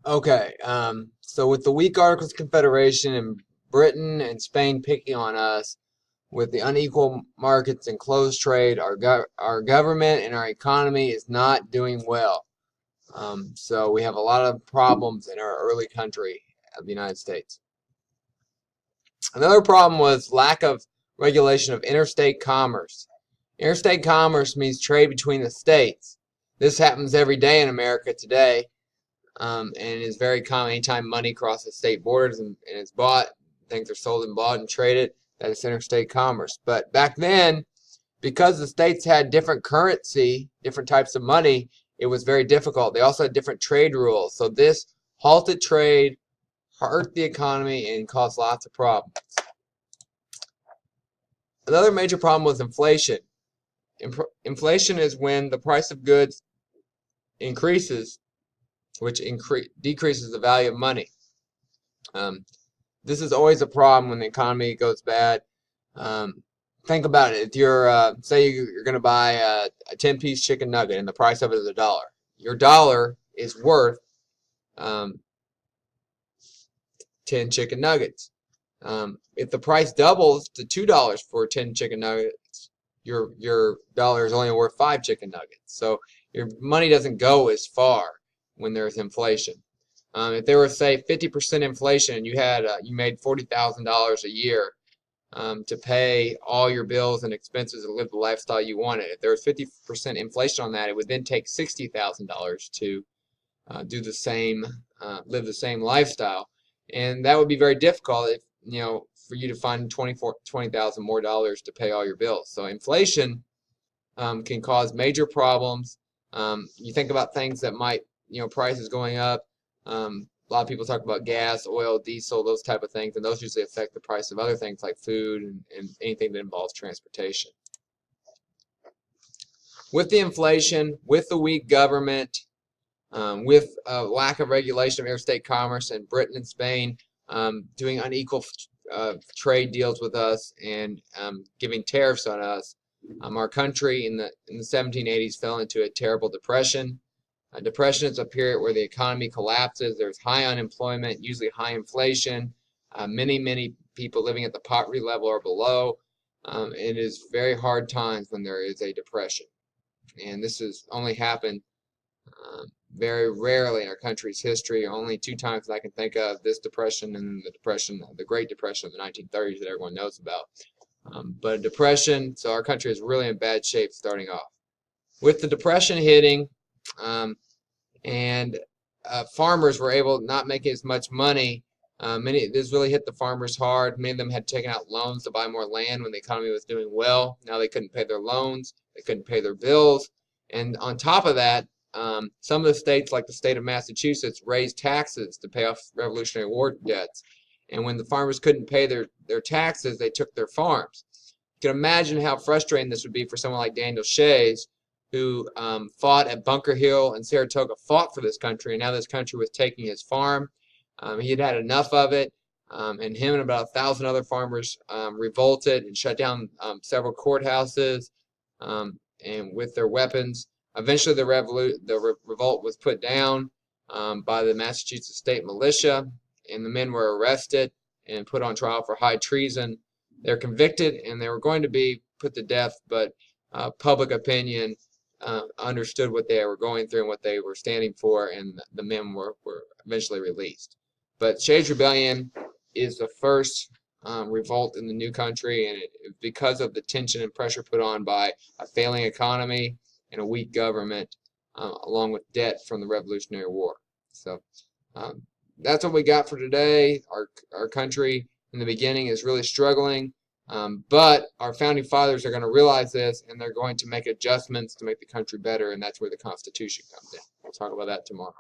Okay, so with the weak Articles of Confederation and Britain and Spain picking on us, with the unequal markets and closed trade, our government and our economy is not doing well. So we have a lot of problems in our early country of the United States. Another problem was lack of regulation of interstate commerce. Interstate commerce means trade between the states. This happens every day in America today. And is very common. Anytime money crosses state borders and is bought, things are sold and bought and traded, that is interstate commerce. But back then, because the states had different currency, different types of money, it was very difficult. They also had different trade rules. So this halted trade, hurt the economy, and caused lots of problems. Another major problem was inflation. Inflation is when the price of goods increases, which decreases the value of money. This is always a problem when the economy goes bad. Think about it. If you're, say you're going to buy a 10-piece chicken nugget and the price of it is $1. Your dollar is worth 10 chicken nuggets. If the price doubles to $2 for 10 chicken nuggets, your dollar is only worth 5 chicken nuggets. So your money doesn't go as far when there's inflation. If there was, say, 50% inflation and you made $40,000 a year to pay all your bills and expenses and live the lifestyle you wanted, if there was 50% inflation on that, it would then take $60,000 to do the same, live the same lifestyle, and that would be very difficult if for you to find $20,000 more dollars to pay all your bills. So inflation can cause major problems. You think about things that might prices going up. A lot of people talk about gas, oil, diesel, those type of things, and those usually affect the price of other things like food and anything that involves transportation. With the inflation, with the weak government, with a lack of regulation of interstate commerce, and Britain and Spain doing unequal trade deals with us and giving tariffs on us, our country in the 1780s fell into a terrible depression. Depression is a period where the economy collapses. There's high unemployment, usually high inflation. Many people living at the poverty level or below. It is very hard times when there is a depression. And this has only happened very rarely in our country's history. Only 2 times that I can think of, this depression and the Great Depression of the 1930s that everyone knows about. But a depression, so our country is really in bad shape starting off. With the depression hitting, farmers were able not making as much money. This really hit the farmers hard. Many of them had taken out loans to buy more land when the economy was doing well. Now they couldn't pay their loans, they couldn't pay their bills, and on top of that, some of the states, like the state of Massachusetts, raised taxes to pay off Revolutionary War debts. And when the farmers couldn't pay their taxes, they took their farms. You can imagine how frustrating this would be for someone like Daniel Shays, who fought at Bunker Hill and Saratoga, fought for this country, and now this country was taking his farm. He had had enough of it, and him and about 1,000 other farmers revolted and shut down several courthouses and with their weapons. Eventually, the revolt was put down by the Massachusetts State Militia, and the men were arrested and put on trial for high treason. They're convicted, and they were going to be put to death, but public opinion understood what they were going through and what they were standing for, and the men were eventually released. But Shays Rebellion is the first revolt in the new country, and because of the tension and pressure put on by a failing economy and a weak government, along with debt from the Revolutionary War. So that's what we got for today. Our country in the beginning is really struggling. But our founding fathers are going to realize this, and they're going to make adjustments to make the country better, and that's where the Constitution comes in. We'll talk about that tomorrow.